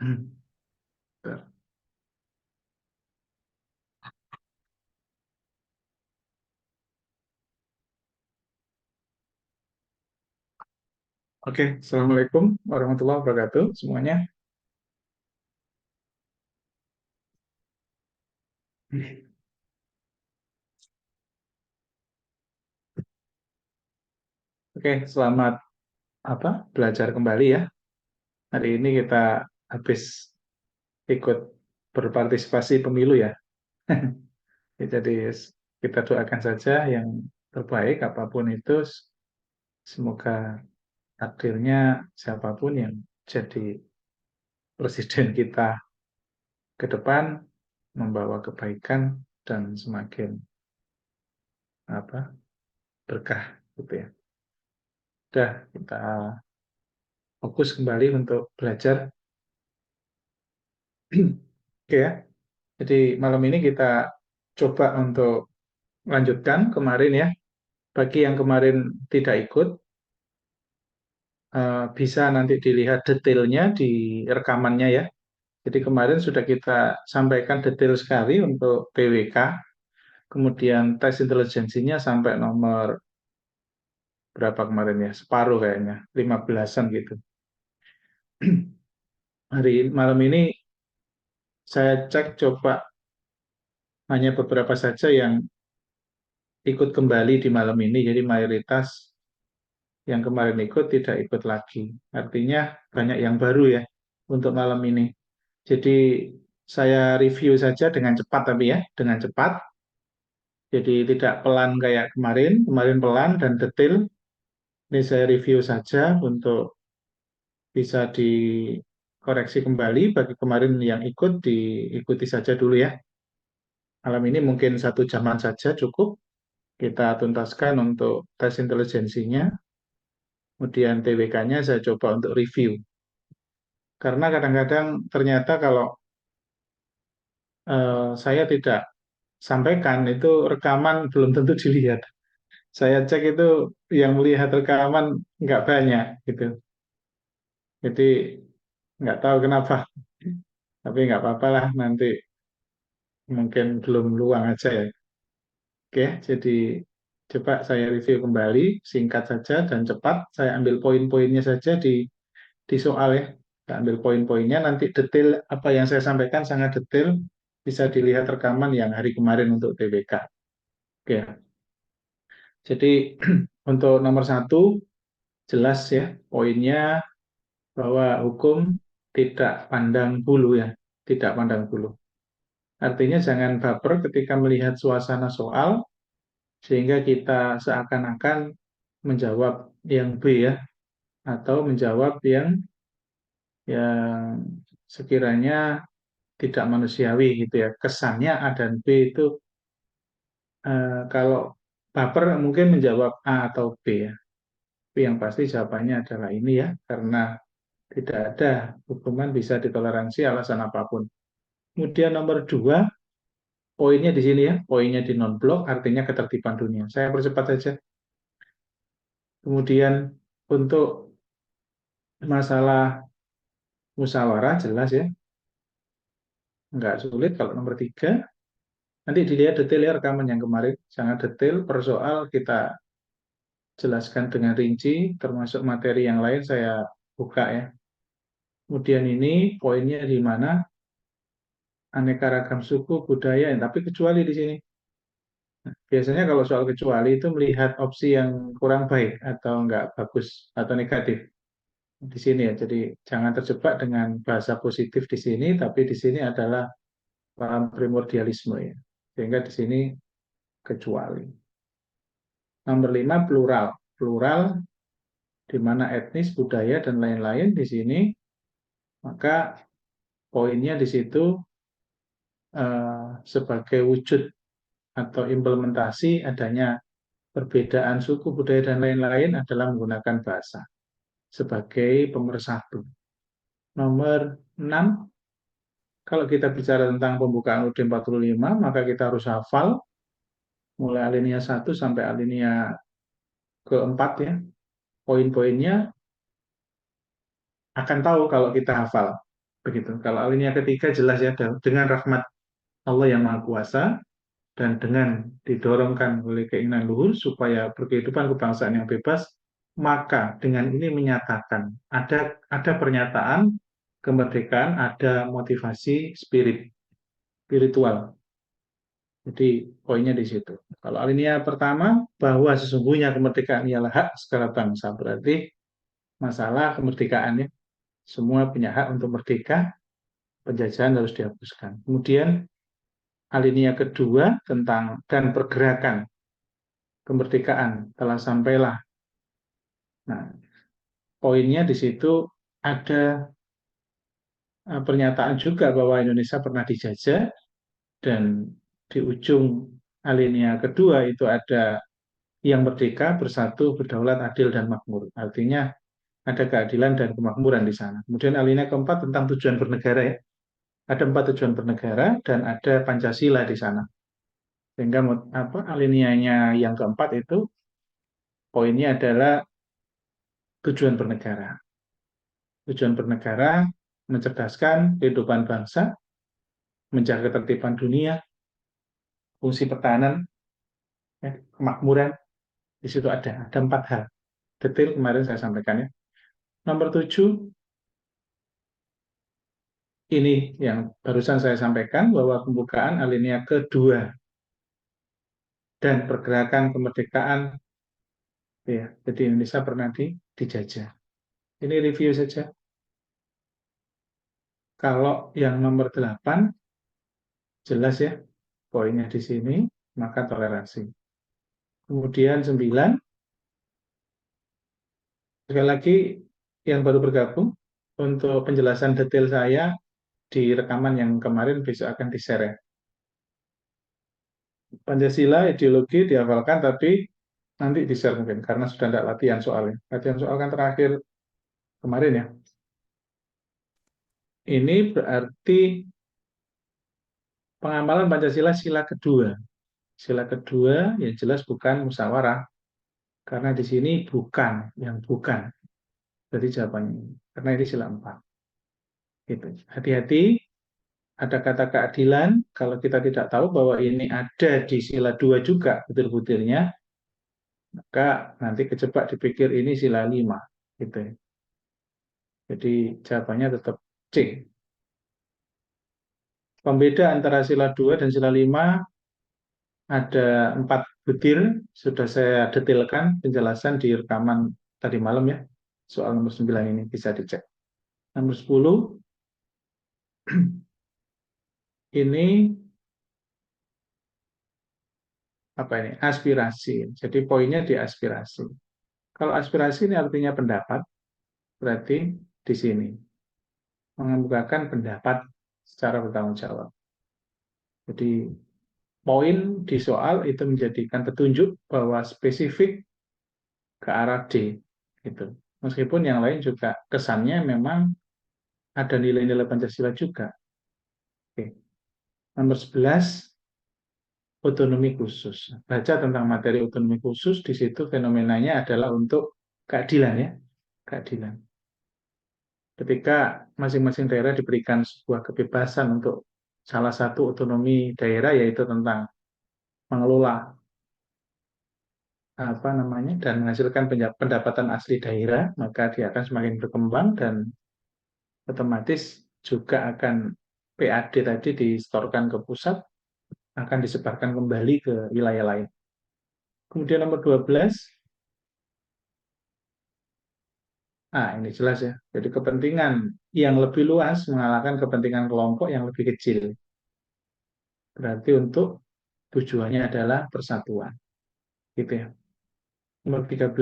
Oke, Assalamualaikum warahmatullahi wabarakatuh semuanya. Oke, selamat belajar kembali ya. Hari ini kita habis ikut berpartisipasi pemilu ya. Jadi kita doakan saja yang terbaik apapun itu. Semoga takdirnya siapapun yang jadi presiden kita ke depan membawa kebaikan dan semakin apa berkah gitu ya. Udah kita fokus kembali untuk belajar. Oke ya. Jadi malam ini kita coba untuk lanjutkan kemarin ya. Bagi yang kemarin tidak ikut, bisa nanti dilihat detailnya di rekamannya ya. Jadi kemarin sudah kita sampaikan detail sekali untuk PWK, kemudian tes intelijensinya sampai nomor berapa kemarin ya? Separuh kayaknya, 15-an gitu. Hari malam ini saya cek coba hanya beberapa saja yang ikut kembali di malam ini, jadi mayoritas yang kemarin ikut tidak ikut lagi. Artinya banyak yang baru ya untuk malam ini. Jadi saya review saja dengan cepat tapi ya, dengan cepat. Jadi tidak pelan kayak kemarin, kemarin pelan dan detail. Ini saya review saja untuk bisa dikoreksi kembali. Bagi kemarin yang ikut, diikuti saja dulu ya. Malam ini mungkin 1 jaman saja cukup. Kita tuntaskan untuk tes intelijensinya. Kemudian TWK-nya saya coba untuk review. Karena kadang-kadang ternyata kalau saya tidak sampaikan itu rekaman belum tentu dilihat. Saya cek itu yang melihat rekaman nggak banyak gitu. Jadi nggak tahu kenapa. Tapi nggak apa-apa lah nanti mungkin belum luang aja ya. Oke, jadi coba saya review kembali, singkat saja dan cepat. Saya ambil poin-poinnya saja di soal ya. Saya ambil poin-poinnya, nanti detail apa yang saya sampaikan sangat detail, bisa dilihat rekaman yang hari kemarin untuk TBK. Oke, jadi untuk nomor 1, jelas ya poinnya bahwa hukum tidak pandang bulu ya, tidak pandang bulu. Artinya jangan baper ketika melihat suasana soal, sehingga kita seakan-akan menjawab yang B ya, atau menjawab yang sekiranya tidak manusiawi gitu ya. Kesannya A dan B itu kalau baper mungkin menjawab A atau B ya. Tapi yang pasti jawabannya adalah ini ya, karena tidak ada hukuman bisa ditoleransi alasan apapun. Kemudian nomor 2, poinnya di sini ya, poinnya di non-blok artinya ketertiban dunia. Saya percepat saja. Kemudian untuk masalah musyawarah jelas ya, nggak sulit kalau nomor 3. Nanti dilihat detail ya rekaman yang kemarin, sangat detail per soal kita jelaskan dengan rinci, termasuk materi yang lain saya buka ya. Kemudian ini poinnya di mana aneka ragam suku budaya, tapi kecuali di sini. Biasanya kalau soal kecuali itu melihat opsi yang kurang baik atau nggak bagus atau negatif di sini ya. Jadi jangan terjebak dengan bahasa positif di sini, tapi di sini adalah paham primordialisme ya. Sehingga di sini kecuali. Nomor 5, plural. Plural di mana etnis, budaya, dan lain-lain di sini, maka poinnya di situ sebagai wujud atau implementasi adanya perbedaan suku, budaya, dan lain-lain adalah menggunakan bahasa sebagai pemersatu. Nomor 6, kalau kita bicara tentang pembukaan UUD 45, maka kita harus hafal mulai alinea 1 sampai alinea keempat ya. Poin-poinnya akan tahu kalau kita hafal. Begitu. Kalau alinea ketiga jelas ya, dengan rahmat Allah yang Maha Kuasa dan dengan didorongkan oleh keinginan luhur supaya berkehidupan kebangsaan yang bebas, maka dengan ini menyatakan ada pernyataan kemerdekaan, ada motivasi spiritual. Jadi poinnya di situ. Kalau alinea pertama bahwa sesungguhnya kemerdekaan ialah hak segala bangsa, berarti masalah kemerdekaannya semua punya hak untuk merdeka, penjajahan harus dihapuskan. Kemudian alinea kedua tentang dan pergerakan kemerdekaan telah sampailah. Nah, poinnya di situ ada pernyataan juga bahwa Indonesia pernah dijajah dan di ujung alinea kedua itu ada yang merdeka, bersatu, berdaulat, adil, dan makmur. Artinya ada keadilan dan kemakmuran di sana. Kemudian alinea keempat tentang tujuan bernegara ya. Ada 4 tujuan bernegara dan ada Pancasila di sana. Sehingga alineanya yang keempat itu poinnya adalah tujuan bernegara. Tujuan bernegara mencerdaskan kehidupan bangsa, menjaga ketertiban dunia, fungsi pertahanan, ya, kemakmuran. Di situ ada 4 hal. Detail kemarin saya sampaikan ya. Nomor 7, ini yang barusan saya sampaikan bahwa pembukaan alinea kedua dan pergerakan kemerdekaan, ya, jadi Indonesia pernah dijajah. Ini review saja. Kalau yang nomor 8, jelas ya, poinnya di sini, maka toleransi. Kemudian 9, sekali lagi yang baru bergabung, untuk penjelasan detail saya di rekaman yang kemarin besok akan di-share ya. Pancasila ideologi dihafalkan tapi nanti di-share mungkin karena sudah tidak latihan soalnya. Latihan soal kan terakhir kemarin ya. Ini berarti pengamalan Pancasila sila kedua. Sila kedua yang jelas bukan musyawarah karena di sini bukan yang bukan. Jadi jawabannya karena ini sila 4. Gitu. Hati-hati ada kata keadilan kalau kita tidak tahu bahwa ini ada di sila 2 juga butir-butirnya, maka nanti kejebak dipikir ini sila 5 gitu. Jadi jawabannya tetap C. Pembeda antara sila 2 dan sila 5 ada 4 butir, sudah saya detailkan penjelasan di rekaman tadi malam ya. Soal nomor 9 ini bisa dicek. Nomor 10 ini apa ini? Aspirasi. Jadi poinnya di aspirasi. Kalau aspirasi ini artinya pendapat, berarti di sini mengemukakan pendapat secara bertanggung jawab. Jadi poin di soal itu menjadikan petunjuk bahwa spesifik ke arah D gitu. Meskipun yang lain juga kesannya memang ada nilai-nilai Pancasila juga. Oke. Nomor 11 otonomi khusus. Baca tentang materi otonomi khusus di situ fenomenanya adalah untuk keadilan ya. Keadilan. Ketika masing-masing daerah diberikan sebuah kebebasan untuk salah satu otonomi daerah yaitu tentang mengelola apa namanya dan menghasilkan pendapatan asli daerah, maka dia akan semakin berkembang dan otomatis juga akan PAD tadi distorkan ke pusat, akan disebarkan kembali ke wilayah lain. Kemudian nomor 12, ini jelas ya. Jadi kepentingan yang lebih luas mengalahkan kepentingan kelompok yang lebih kecil. Berarti untuk tujuannya adalah persatuan. Gitu ya. Nomor 13,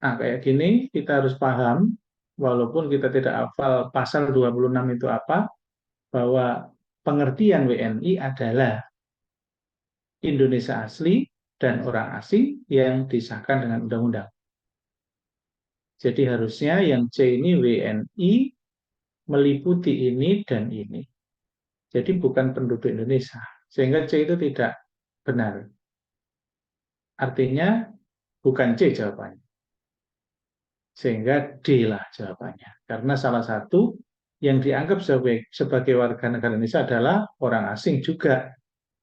kayak gini kita harus paham, walaupun kita tidak hafal pasal 26 itu apa, bahwa pengertian WNI adalah Indonesia asli dan orang asing yang disahkan dengan undang-undang. Jadi harusnya yang C ini WNI meliputi ini dan ini. Jadi bukan penduduk Indonesia. Sehingga C itu tidak benar. Artinya bukan C jawabannya. Sehingga D lah jawabannya. Karena salah satu yang dianggap sebagai warga negara Indonesia adalah orang asing juga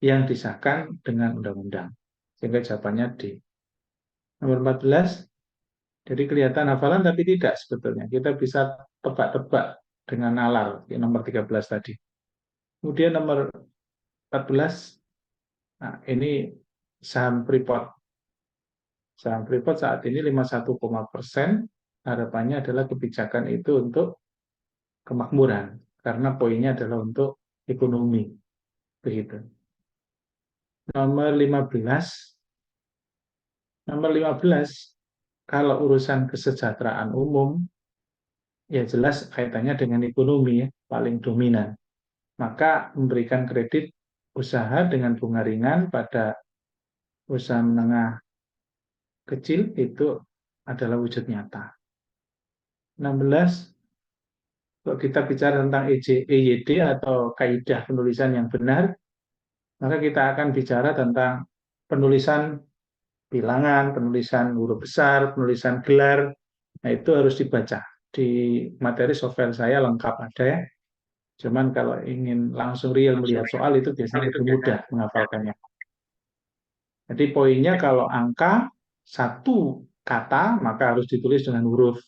yang disahkan dengan undang-undang. Sehingga jawabannya D. Nomor 14, jadi kelihatan hafalan tapi tidak sebetulnya. Kita bisa tebak-tebak dengan nalar, nomor 13 tadi. Kemudian nomor 14, nah ini saham Freeport. Saham Freeport saat ini 51%, harapannya adalah kebijakan itu untuk kemakmuran, karena poinnya adalah untuk ekonomi. Begitu. Nomor 15, kalau urusan kesejahteraan umum, ya jelas kaitannya dengan ekonomi ya, paling dominan. Maka memberikan kredit usaha dengan bunga ringan pada usaha menengah kecil itu adalah wujud nyata. 16, kalau kita bicara tentang EYD atau kaidah penulisan yang benar, maka kita akan bicara tentang penulisan bilangan, penulisan huruf besar, penulisan gelar. Nah, itu harus dibaca. Di materi software saya lengkap ada ya. Cuman kalau ingin langsung real melihat soal itu biasanya lebih mudah menghafalkannya. Jadi poinnya kalau angka satu kata maka harus ditulis dengan huruf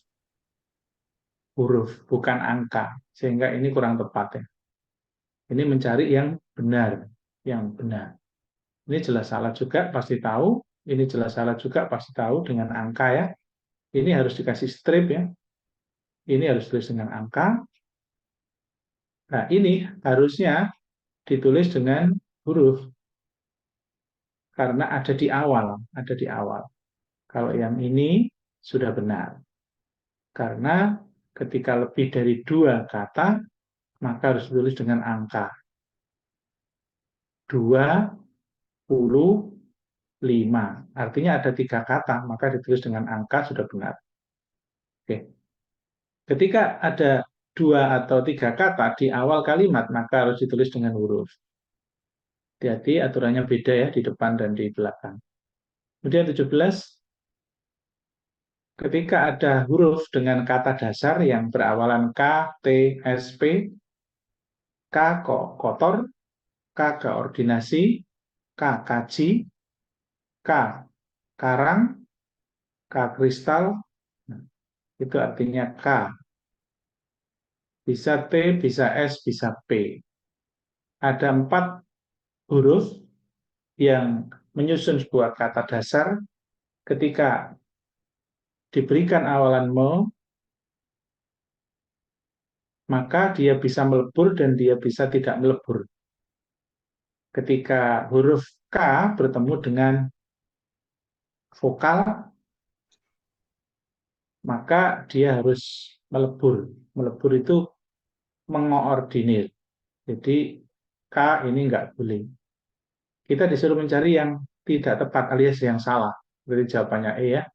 bukan angka, sehingga ini kurang tepat ya. Ini mencari yang benar, yang benar. Ini jelas salah juga pasti tahu, ini jelas salah juga pasti tahu dengan angka ya. Ini harus dikasih strip ya. Ini harus ditulis dengan angka. Nah, ini harusnya ditulis dengan huruf karena ada di awal, ada di awal. Kalau yang ini sudah benar. Karena ketika lebih dari dua kata, maka harus ditulis dengan angka. 25. Artinya ada tiga kata, maka ditulis dengan angka sudah benar. Oke. Ketika ada dua atau tiga kata di awal kalimat, maka harus ditulis dengan huruf. Hati-hati, aturannya beda ya di depan dan di belakang. Kemudian 17, ketika ada huruf dengan kata dasar yang berawalan K, T, S, P, K kotor, K koordinasi, K kaji, K karang, K kristal, itu artinya K. Bisa T, bisa S, bisa P. Ada 4 huruf yang menyusun sebuah kata dasar ketika diberikan awalan me, maka dia bisa melebur dan dia bisa tidak melebur. Ketika huruf K bertemu dengan vokal, maka dia harus melebur. Melebur itu mengoordinir. Jadi K ini nggak boleh. Kita disuruh mencari yang tidak tepat alias yang salah. Berarti jawabannya E ya.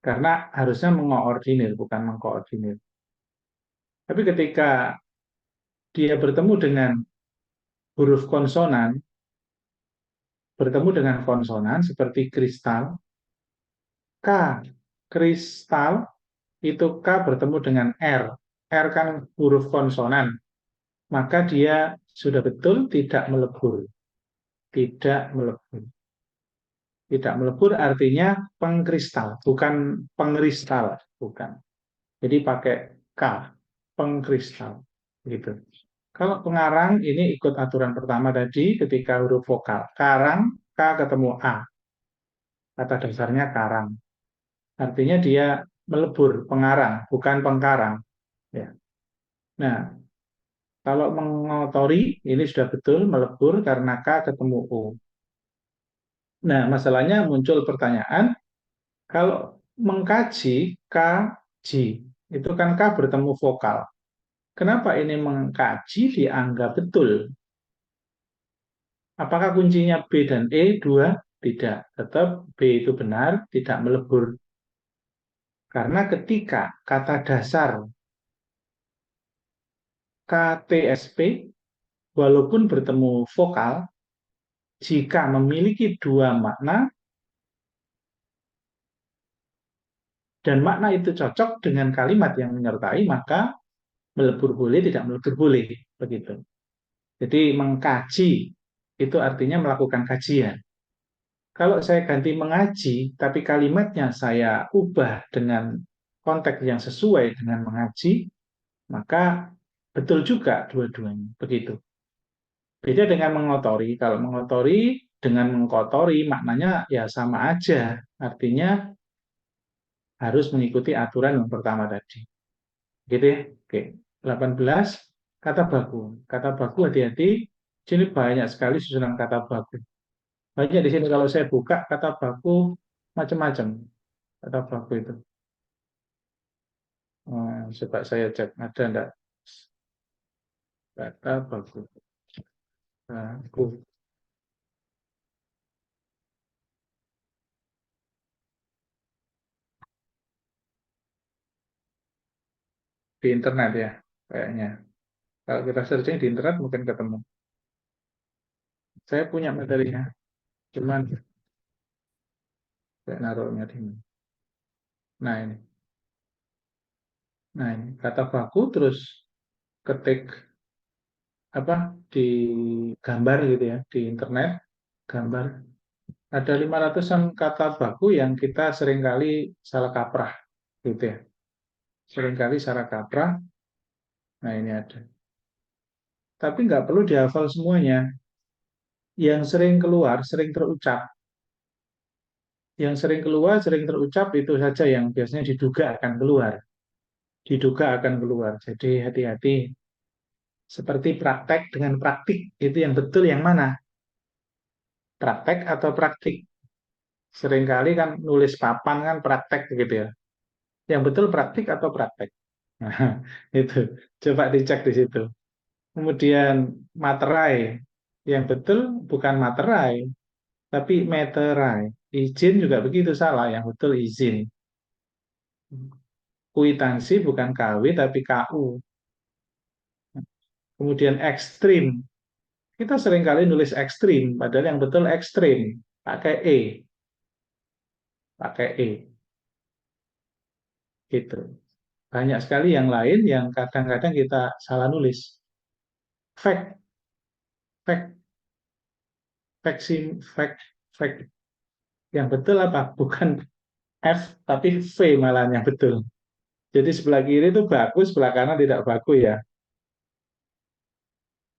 Karena harusnya mengoordinir, bukan mengkoordinir. Tapi ketika dia bertemu dengan huruf konsonan, bertemu dengan konsonan seperti kristal, K kristal itu K bertemu dengan R. R kan huruf konsonan, maka dia sudah betul tidak melebur. Tidak melebur. Tidak melebur artinya pengkristal, bukan pengkristal, bukan. Jadi pakai K, pengkristal. Gitu. Kalau pengarang ini ikut aturan pertama tadi ketika huruf vokal. Karang, K ketemu A. Kata dasarnya karang. Artinya dia melebur, pengarang, bukan pengkarang. Ya. Nah, kalau mengotori, ini sudah betul melebur karena K ketemu O. Nah, masalahnya muncul pertanyaan, kalau mengkaji kaji, itu kan K bertemu vokal. Kenapa ini mengkaji dianggap betul? Apakah kuncinya B dan E dua? Tidak, tetap B itu benar, tidak melebur. Karena ketika kata dasar KTSP, walaupun bertemu vokal, jika memiliki dua makna, dan makna itu cocok dengan kalimat yang menyertai, maka melebur boleh, tidak melebur boleh. Begitu. Jadi mengkaji itu artinya melakukan kajian. Kalau saya ganti mengaji, tapi kalimatnya saya ubah dengan konteks yang sesuai dengan mengaji, maka betul juga dua-duanya. Begitu. Beda dengan mengotori. Kalau mengotori dengan mengkotori maknanya ya sama aja. Artinya harus mengikuti aturan yang pertama tadi. Gitu ya. Oke. 18 kata baku. Kata baku hati-hati. Sini banyak sekali susunan kata baku. Banyak di sini kalau saya buka kata baku macam-macam. Kata baku itu. Coba saya cek ada enggak kata baku. Baku di internet ya kayaknya. Kalau kita searching di internet mungkin ketemu. Saya punya materinya, cuman saya naruhnya di mana. Nah ini, nah ini kata baku terus ketik apa di gambar gitu ya di internet gambar ada 500-an kata baku yang kita seringkali salah kaprah gitu ya. Seringkali salah kaprah. Nah ini ada. Tapi nggak perlu dihafal semuanya. Yang sering keluar, sering terucap. Yang sering keluar, sering terucap itu saja yang biasanya diduga akan keluar. Diduga akan keluar. Jadi hati-hati. Seperti praktek dengan praktik, itu yang betul yang mana? Praktek atau praktik? Seringkali kan nulis papan kan praktek gitu ya. Yang betul praktik atau praktek? Nah, itu. Coba dicek di situ. Kemudian materai. Yang betul bukan materai, tapi meterai. Izin juga begitu salah. Yang betul izin. Kuitansi bukan KW tapi KU. Kemudian ekstrim. Kita seringkali nulis ekstrim, padahal yang betul ekstrim. Pakai E. Pakai E. Gitu. Banyak sekali yang lain yang kadang-kadang kita salah nulis. Fact, fact, fact, fact. Yang betul apa? Bukan F, tapi V malah yang betul. Jadi sebelah kiri itu bagus, sebelah kanan tidak bagus ya.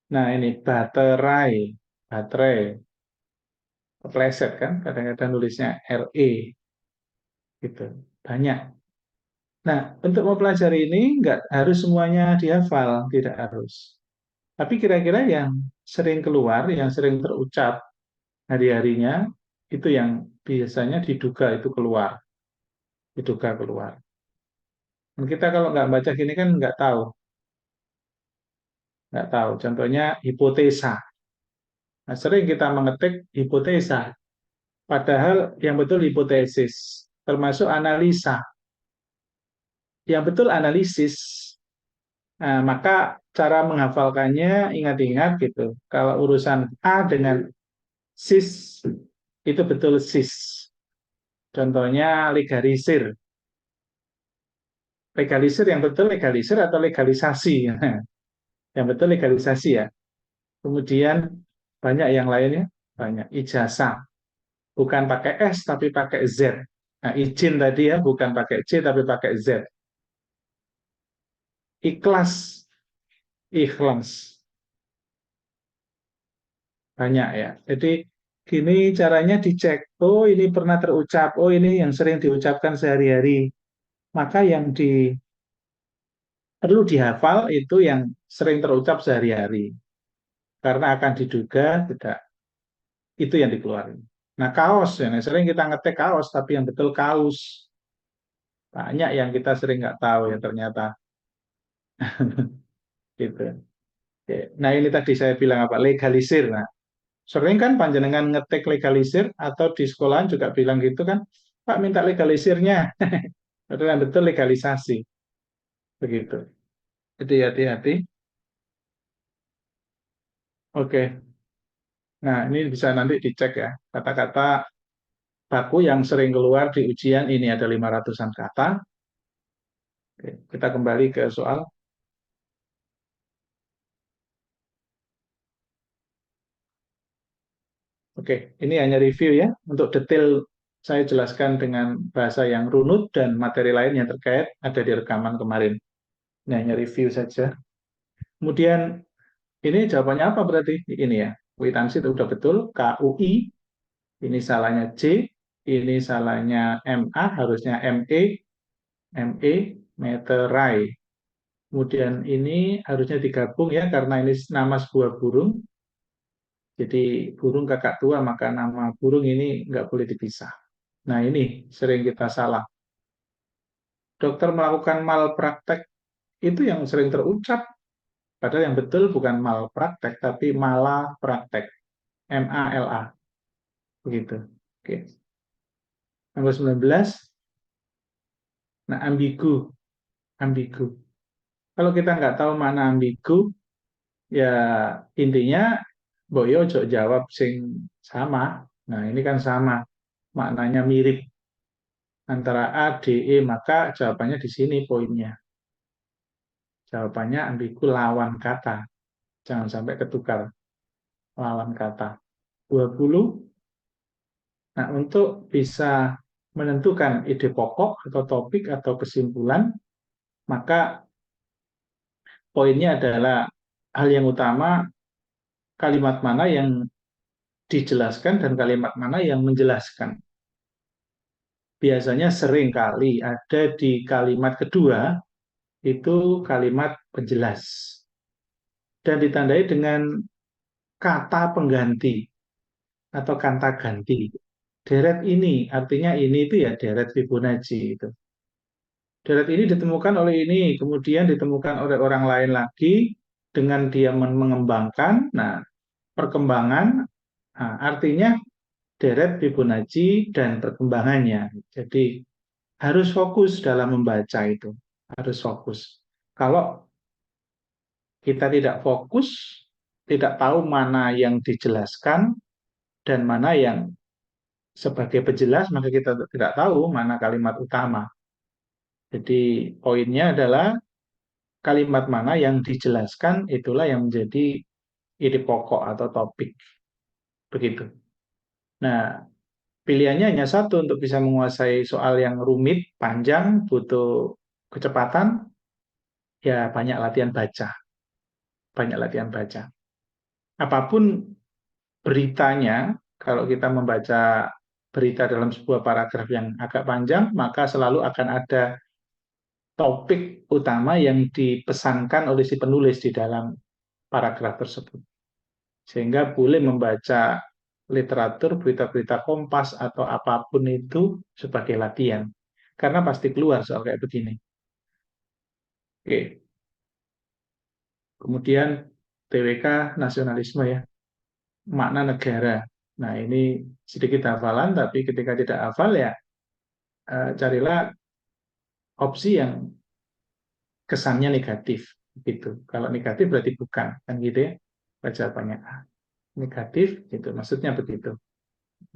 Nah ini baterai, baterai, kepleset kan? Kadang-kadang nulisnya RE, gitu. Banyak. Nah, untuk mempelajari ini nggak harus semuanya dihafal, tidak harus. Tapi kira-kira yang sering keluar, yang sering terucap hari-harinya, itu yang biasanya diduga itu keluar, diduga keluar. Dan kita kalau nggak baca gini kan nggak tahu, nggak tahu. Contohnya hipotesa. Nah, sering kita mengetik hipotesa, padahal yang betul hipotesis, termasuk analisa. Yang betul analisis. Nah, maka cara menghafalkannya ingat-ingat gitu. Kalau urusan A dengan sis, itu betul sis. Contohnya legalisir. Legalisir yang betul legalisir atau legalisasi. Yang betul legalisasi ya. Kemudian banyak yang lainnya. Banyak ijazah. Bukan pakai S tapi pakai Z. Nah, izin tadi ya, bukan pakai C tapi pakai Z. Ikhlas. Ikhlas. Banyak ya. Jadi gini caranya dicek. Oh ini pernah terucap. Oh ini yang sering diucapkan sehari-hari. Maka yang perlu dihafal itu yang sering terucap sehari-hari. Karena akan diduga tidak itu yang dikeluarin. Nah kaos, ya, sering kita ngetik kaos, tapi yang betul kaos. Banyak yang kita sering nggak tahu ya ternyata. Gitu. Oke. Nah ini tadi saya bilang apa? Legalisir. Nah, sering kan panjenengan ngetik legalisir atau di sekolahan juga bilang gitu kan, Pak minta legalisirnya. Itu yang betul legalisasi. Begitu. Jadi hati-hati. Oke. Nah ini bisa nanti dicek ya. Kata-kata baku yang sering keluar di ujian ini ada 500-an kata. Oke, kita kembali ke soal. Oke, ini hanya review ya. Untuk detail saya jelaskan dengan bahasa yang runut dan materi lain yang terkait ada di rekaman kemarin. Ini hanya review saja. Kemudian ini jawabannya apa berarti? Ini ya. Kwitansi itu udah betul. KUI, ini salahnya C, ini salahnya MA, harusnya ME, ME, meterai. Kemudian ini harusnya digabung ya, karena ini nama sebuah burung. Jadi burung kakak tua, maka nama burung ini nggak boleh dipisah. Nah ini sering kita salah. Dokter melakukan malpraktek itu yang sering terucap. Padahal yang betul bukan malpraktek, tapi malah praktek. MALA. Begitu. Oke. Nomor 19. Nah, ambigu. Ambigu. Kalau kita nggak tahu mana ambigu, ya intinya boyo ojo jawab sing sama. Nah, ini kan sama. Maknanya mirip antara A, D, E, maka jawabannya di sini poinnya. Jawabannya ambigu lawan kata. Jangan sampai ketukar lawan kata. 20. Nah, untuk bisa menentukan ide pokok atau topik atau kesimpulan, maka poinnya adalah hal yang utama kalimat mana yang dijelaskan dan kalimat mana yang menjelaskan. Biasanya sering kali ada di kalimat kedua itu kalimat penjelas dan ditandai dengan kata pengganti atau kata ganti. Deret ini artinya ini itu ya deret Fibonacci itu. Deret ini ditemukan oleh ini, kemudian ditemukan oleh orang lain lagi dengan dia mengembangkan. Nah, perkembangan artinya deret Fibonacci dan perkembangannya. Jadi harus fokus dalam membaca itu, harus fokus. Kalau kita tidak fokus, tidak tahu mana yang dijelaskan dan mana yang sebagai penjelas, maka kita tidak tahu mana kalimat utama. Jadi poinnya adalah kalimat mana yang dijelaskan itulah yang menjadi ide pokok atau topik. Begitu. Nah, pilihannya hanya satu untuk bisa menguasai soal yang rumit, panjang, butuh kecepatan, ya banyak latihan baca. Banyak latihan baca. Apapun beritanya, kalau kita membaca berita dalam sebuah paragraf yang agak panjang, maka selalu akan ada topik utama yang dipesankan oleh si penulis di dalam paragraf tersebut. Sehingga boleh membaca literatur, berita-berita Kompas, atau apapun itu sebagai latihan. Karena pasti keluar soal kayak begini. Oke. Kemudian TWK nasionalisme ya, makna negara. Nah ini sedikit hafalan, tapi ketika tidak hafal ya carilah opsi yang kesannya negatif. Gitu. Kalau negatif berarti bukan, kan gitu ya. Baca banyak A. Negatif, gitu. Maksudnya begitu.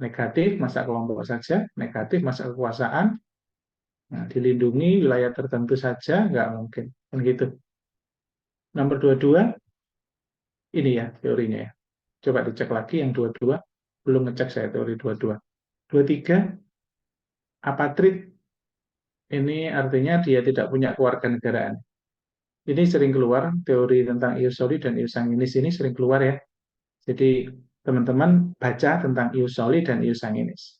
Negatif masa kelompok saja, negatif masa kekuasaan, nah, dilindungi wilayah tertentu saja, nggak mungkin. Kan gitu. Nomor 22, ini ya teorinya ya. Coba dicek lagi yang 22. Belum ngecek saya teori 22. 23, apatrid. Ini artinya dia tidak punya kewarganegaraan. Ini sering keluar, teori tentang ius soli dan ius sanguinis ini sering keluar ya. Jadi teman-teman baca tentang ius soli dan ius sanguinis.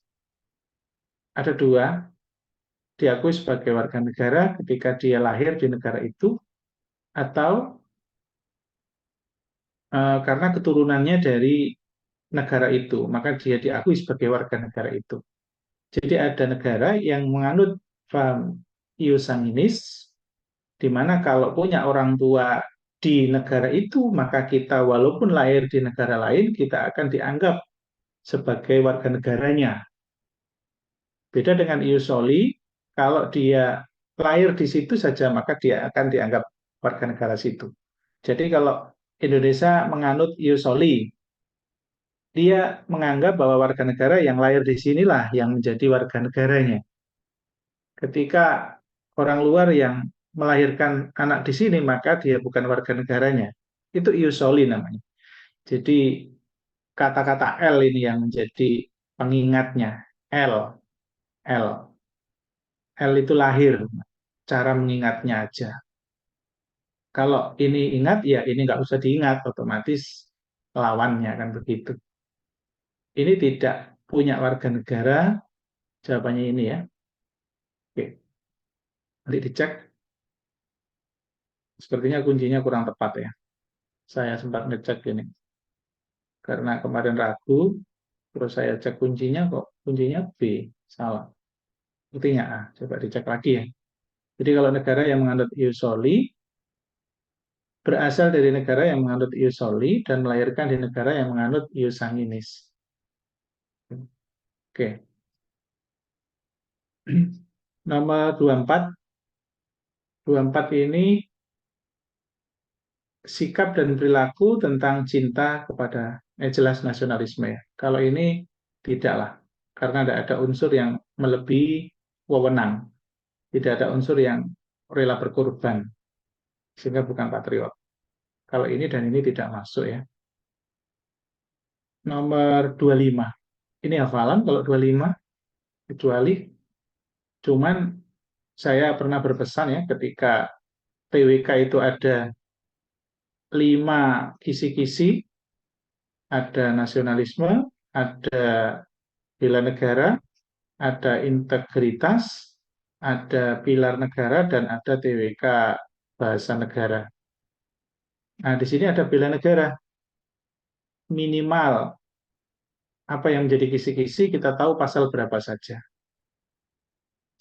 Ada dua, diakui sebagai warga negara ketika dia lahir di negara itu, atau karena keturunannya dari negara itu, maka dia diakui sebagai warga negara itu. Jadi ada negara yang menganut paham ius sanguinis, di mana kalau punya orang tua di negara itu, maka kita walaupun lahir di negara lain, kita akan dianggap sebagai warga negaranya. Beda dengan ius soli, kalau dia lahir di situ saja, maka dia akan dianggap warga negara situ. Jadi kalau Indonesia menganut ius soli, dia menganggap bahwa warga negara yang lahir di sinilah yang menjadi warga negaranya. Ketika orang luar yang melahirkan anak di sini, maka dia bukan warga negaranya. Itu ius soli namanya. Jadi kata-kata L ini yang menjadi pengingatnya. L, L, L itu lahir. Cara mengingatnya aja. Kalau ini ingat, ya ini nggak usah diingat, otomatis lawannya kan begitu. Ini tidak punya warga negara, jawabannya ini ya. Oke, nanti dicek. Sepertinya kuncinya kurang tepat ya. Saya sempat ngecek ini. Karena kemarin ragu, terus saya cek kuncinya kok kuncinya B, salah. Buktinya A, coba dicek lagi ya. Jadi kalau negara yang menganut ius soli, berasal dari negara yang menganut ius soli dan melahirkan di negara yang menganut ius sanguinis. Oke. Nomor 24. 24 ini sikap dan perilaku tentang cinta kepada jelas nasionalisme ya. Kalau ini tidaklah, karena tidak ada unsur yang melebihi wewenang, tidak ada unsur yang rela berkorban, sehingga bukan patriot. Kalau ini dan ini tidak masuk ya. Nomor 25. Ini hafalan kalau 25, kecuali cuman saya pernah berpesan ya ketika TWK itu ada 5 kisi-kisi, ada nasionalisme, ada bela negara, ada integritas, ada pilar negara, dan ada TWK bahasa negara. Nah, di sini ada bela negara. Minimal apa yang menjadi kisi-kisi kita tahu pasal berapa saja.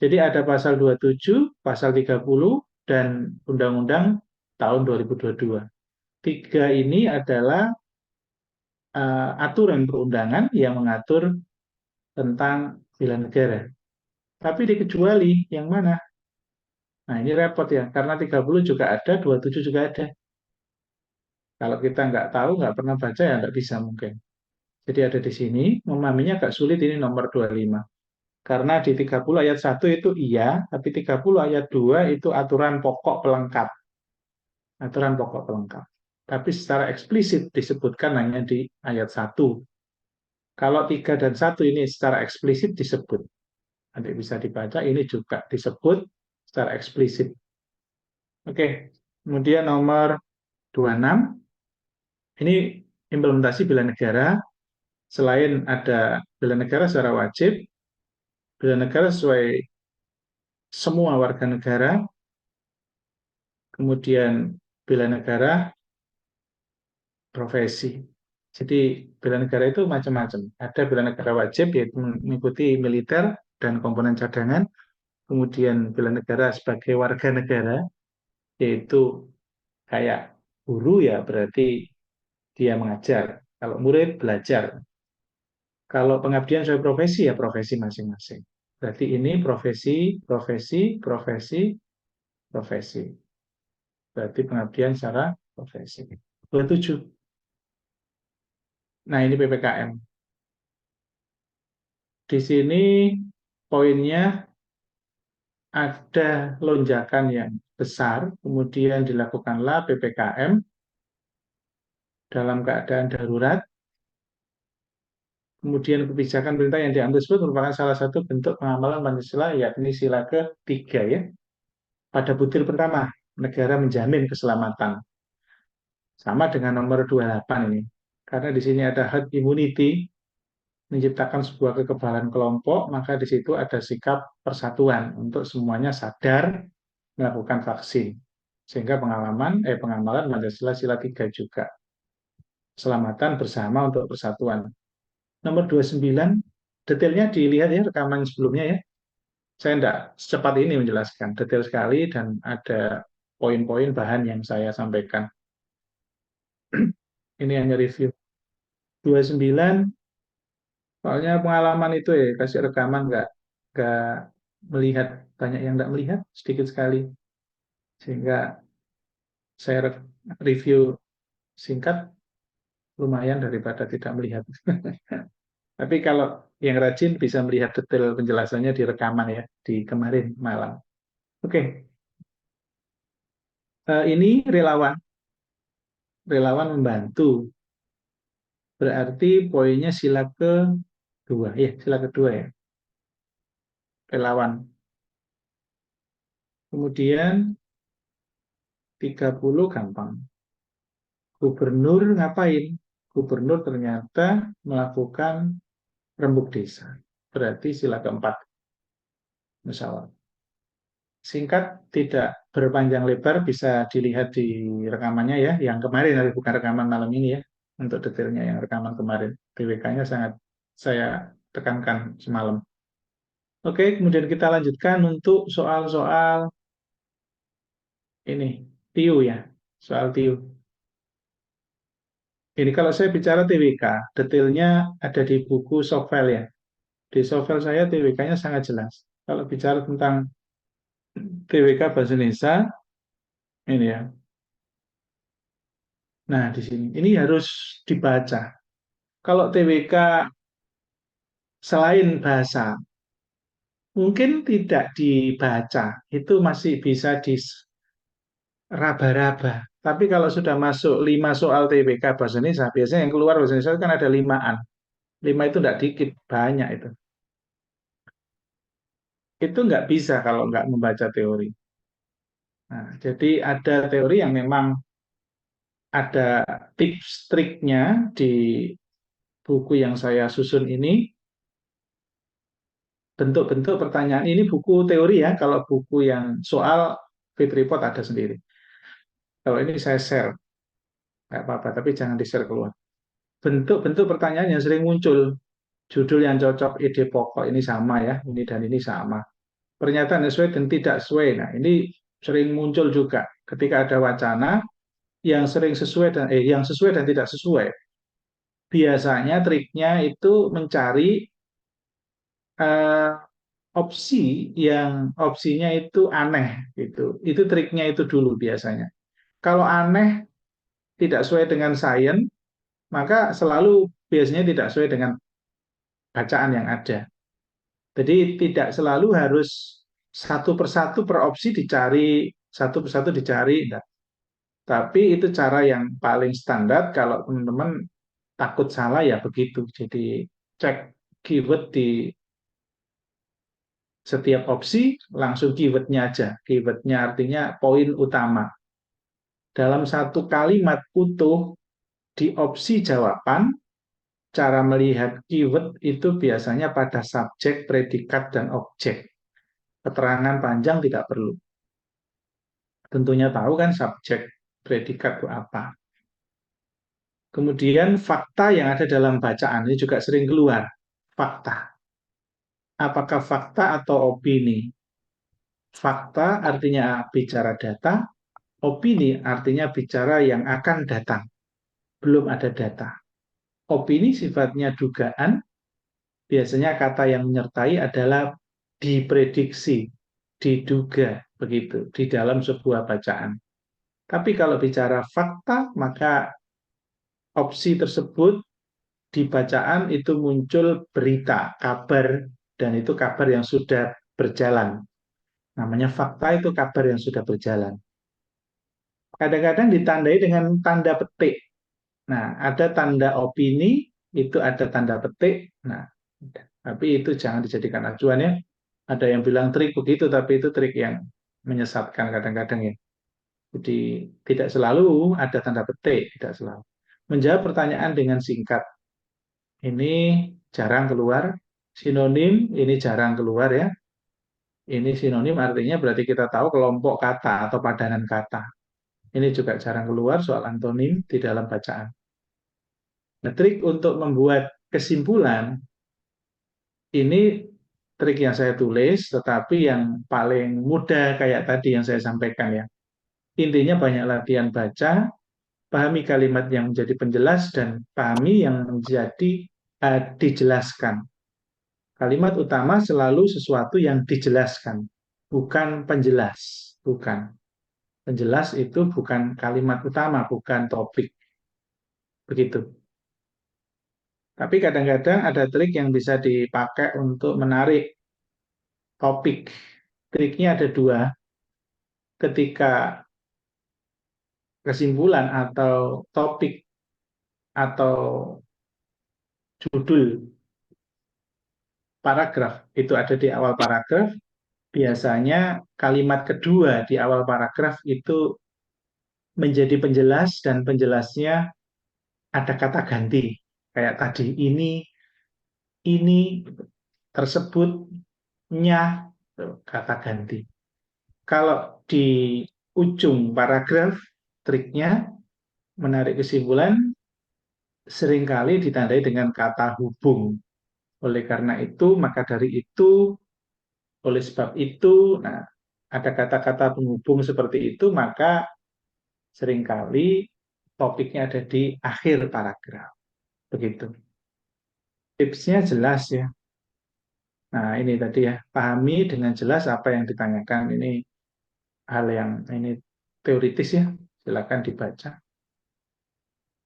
Jadi ada pasal 27, pasal 30, dan Undang-Undang tahun 2022. Tiga ini adalah aturan perundangan yang mengatur tentang bela negara. Tapi dikecuali yang mana? Nah, ini repot ya, karena 30 juga ada, 27 juga ada. Kalau kita nggak tahu, nggak pernah baca, ya nggak bisa mungkin. Jadi ada di sini, memahaminya agak sulit ini nomor 25. Karena di 30 ayat 1 itu iya, tapi 30 ayat 2 itu aturan pokok pelengkap. Aturan pokok pelengkap. Tapi secara eksplisit disebutkan hanya di ayat 1. Kalau 3 dan 1 ini secara eksplisit disebut. Nanti bisa dibaca, ini juga disebut secara eksplisit. Oke, kemudian nomor 26, ini implementasi bela negara. Selain ada bela negara secara wajib, bela negara sesuai semua warga negara, kemudian bela negara profesi. Jadi bela negara itu macam-macam. Ada bela negara wajib yaitu mengikuti militer dan komponen cadangan, kemudian bela negara sebagai warga negara yaitu kayak guru ya berarti dia mengajar. Kalau murid belajar. Kalau pengabdian sesuai profesi ya profesi masing-masing. Berarti ini profesi, profesi, profesi, profesi. Berarti pengabdian secara profesi. 27. Nah, ini PPKM. Di sini poinnya ada lonjakan yang besar, kemudian dilakukanlah PPKM dalam keadaan darurat, kemudian kebijakan perintah yang diambil tersebut merupakan salah satu bentuk pengamalan Pancasila, yakni sila ketiga ya. Pada butir pertama, negara menjamin keselamatan. Sama dengan nomor 28 ini. Karena di sini ada herd immunity, menciptakan sebuah kekebalan kelompok, maka di situ ada sikap persatuan untuk semuanya sadar melakukan vaksin. Sehingga pengamalan Pancasila sila 3 juga. Keselamatan bersama untuk persatuan. Nomor 29, detailnya dilihat ya rekaman sebelumnya ya. Saya tidak secepat ini menjelaskan, detail sekali dan ada poin-poin bahan yang saya sampaikan. Ini hanya review. 29, soalnya pengalaman itu ya, kasih rekaman nggak melihat, banyak yang nggak melihat, sedikit sekali. Sehingga saya review singkat lumayan daripada tidak melihat. Tapi kalau yang rajin bisa melihat detail penjelasannya di rekaman ya, di kemarin malam. Oke, ini relawan, relawan membantu. Berarti poinnya sila kedua, ya sila kedua ya, relawan. Kemudian 30 gampang. Gubernur ngapain? Gubernur ternyata melakukan rembuk desa. Berarti sila keempat, musyawarah. Singkat, tidak berpanjang lebar, bisa dilihat di rekamannya ya, yang kemarin, tapi bukan rekaman malam ini ya, untuk detailnya yang rekaman kemarin. PWK-nya sangat saya tekankan semalam. Oke, kemudian kita lanjutkan untuk soal-soal ini, TIU ya, soal TIU. Ini kalau saya bicara TWK, detailnya ada di buku Softfile ya. Di Softfile saya TWK-nya sangat jelas. Kalau bicara tentang TWK Bahasa Indonesia, ini ya. Nah, di sini. Ini harus dibaca. Kalau TWK selain bahasa, mungkin tidak dibaca. Itu masih bisa diraba-raba. Tapi kalau sudah masuk 5 soal TWK Bahasa Indonesia, biasanya yang keluar Bahasa Indonesia kan ada 5-an. 5 itu tidak dikit, banyak itu. Itu nggak bisa kalau nggak membaca teori. Nah, jadi ada teori yang memang ada tips triknya di buku yang saya susun ini. Bentuk-bentuk pertanyaan ini buku teori ya. Kalau buku yang soal fit report ada sendiri. Kalau ini saya share, nggak apa-apa, tapi jangan di-share keluar. Bentuk-bentuk pertanyaan yang sering muncul, judul yang cocok, ide pokok ini sama ya, ini dan ini sama. Pernyataan yang sesuai dan tidak sesuai. Nah, ini sering muncul juga ketika ada wacana yang sering sesuai dan yang sesuai dan tidak sesuai. Biasanya triknya itu mencari eh, opsi yang opsinya itu aneh gitu. Itu triknya itu dulu biasanya. Kalau aneh tidak sesuai dengan sains, maka selalu biasanya tidak sesuai dengan bacaan yang ada. Jadi tidak selalu harus satu persatu per opsi dicari, satu persatu dicari. Enggak. Tapi itu cara yang paling standar kalau teman-teman takut salah ya begitu. Jadi cek keyword di setiap opsi, langsung keywordnya aja. Keywordnya artinya poin utama. Dalam satu kalimat utuh di opsi jawaban, cara melihat keyword itu biasanya pada subjek, predikat, dan objek. Keterangan panjang tidak perlu. Tentunya tahu kan subjek, predikat itu apa. Kemudian fakta yang ada dalam bacaan ini juga sering keluar. Fakta. Apakah fakta atau opini? Fakta artinya bicara data, opini artinya bicara yang akan datang. Belum ada data. Opini sifatnya dugaan, biasanya kata yang menyertai adalah diprediksi, diduga, begitu, di dalam sebuah bacaan. Tapi kalau bicara fakta, maka opsi tersebut di bacaan itu muncul berita, kabar, dan itu kabar yang sudah berjalan. Namanya fakta itu kabar yang sudah berjalan. Kadang-kadang ditandai dengan tanda petik. Nah, ada tanda opini, itu ada tanda petik. Nah, tapi itu jangan dijadikan acuan ya. Ada yang bilang trik begitu, tapi itu trik yang menyesatkan kadang-kadang ya. Jadi tidak selalu ada tanda petik, tidak selalu. Menjawab pertanyaan dengan singkat. Ini jarang keluar. Sinonim ini jarang keluar ya. Ini sinonim artinya berarti kita tahu kelompok kata atau padanan kata. Ini juga jarang keluar soal antonim di dalam bacaan. Nah, trik untuk membuat kesimpulan ini trik yang saya tulis, tetapi yang paling mudah kayak tadi yang saya sampaikan ya. Intinya banyak latihan baca, pahami kalimat yang menjadi penjelas, dan pahami yang menjadi dijelaskan. Kalimat utama selalu sesuatu yang dijelaskan, bukan penjelas. Bukan. Penjelas itu bukan kalimat utama, bukan topik. Begitu. Tapi kadang-kadang ada trik yang bisa dipakai untuk menarik topik. Triknya ada dua. Ketika kesimpulan atau topik atau judul paragraf itu ada di awal paragraf, biasanya kalimat kedua di awal paragraf itu menjadi penjelas dan penjelasnya ada kata ganti. Kayak tadi ini, tersebutnya, kata ganti. Kalau di ujung paragraf, triknya menarik kesimpulan seringkali ditandai dengan kata hubung. Oleh karena itu, maka dari itu, oleh sebab itu, nah, ada kata-kata penghubung seperti itu, maka seringkali topiknya ada di akhir paragraf. Begitu. Tipsnya jelas ya. Nah, ini tadi ya, pahami dengan jelas apa yang ditanyakan. Ini hal yang ini teoritis ya, silakan dibaca.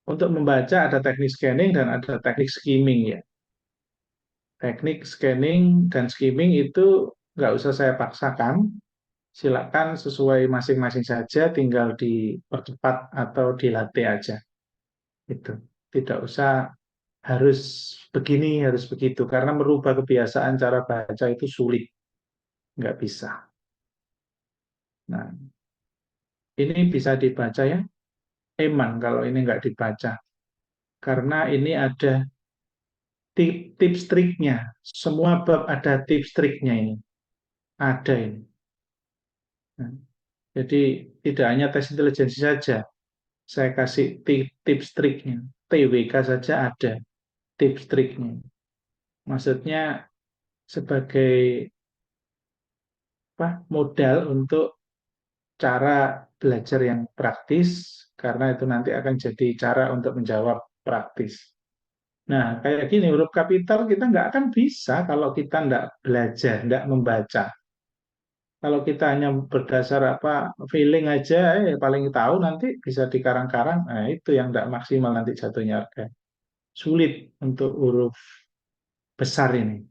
Untuk membaca ada teknik scanning dan ada teknik skimming ya. Teknik scanning dan skimming itu nggak usah saya paksakan, silakan sesuai masing-masing saja, tinggal dipercepat atau dilatih aja. Itu tidak usah harus begini, harus begitu, karena merubah kebiasaan cara baca itu sulit, nggak bisa. Nah, ini bisa dibaca ya, eman kalau ini nggak dibaca, karena ini ada tips triknya. Semua bab ada tips triknya ini. Ada ini. Nah, jadi tidak hanya tes intelijensi saja. Saya kasih tips triknya. TWK saja ada tips triknya. Maksudnya sebagai apa, modal untuk cara belajar yang praktis, karena itu nanti akan jadi cara untuk menjawab praktis. Nah, kayak gini, huruf kapital kita nggak akan bisa kalau kita nggak belajar, nggak membaca. Kalau kita hanya berdasar apa feeling aja, paling tahu nanti bisa dikarang-karang. Nah, itu yang nggak maksimal nanti jatuhnya harga. Sulit untuk huruf besar ini.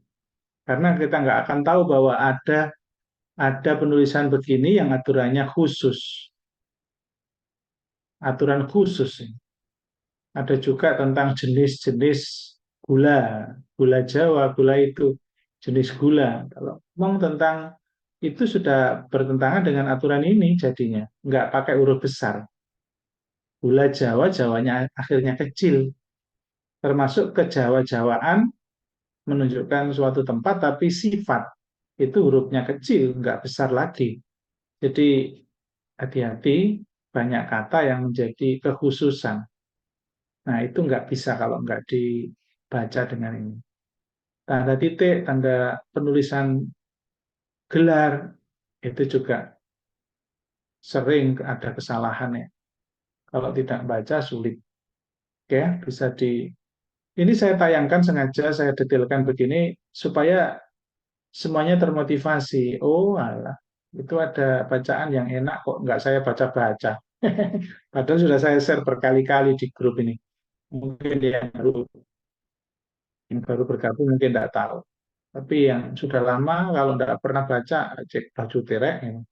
Karena kita nggak akan tahu bahwa ada penulisan begini yang aturannya khusus. Aturan khusus. Ada juga tentang jenis-jenis gula. Gula Jawa, gula itu jenis gula. Kalau ngomong tentang itu sudah bertentangan dengan aturan ini jadinya. Nggak pakai huruf besar. Gula Jawa, Jawanya akhirnya kecil. Termasuk kejawa-jawaan menunjukkan suatu tempat, tapi sifat itu hurufnya kecil, nggak besar lagi. Jadi hati-hati, banyak kata yang menjadi kekhususan. Nah, itu nggak bisa kalau nggak dibaca dengan ini. Tanda titik, tanda penulisan gelar, itu juga sering ada kesalahan ya. Kalau tidak baca sulit. Oke, bisa di... Ini saya tayangkan sengaja, saya detailkan begini, supaya semuanya termotivasi. Oh, alah, itu ada bacaan yang enak kok nggak saya baca-baca. Padahal sudah saya share berkali-kali di grup ini. Mungkin yang baru bergabung mungkin tidak tahu. Tapi yang sudah lama kalau tidak pernah baca, cek baju tirek.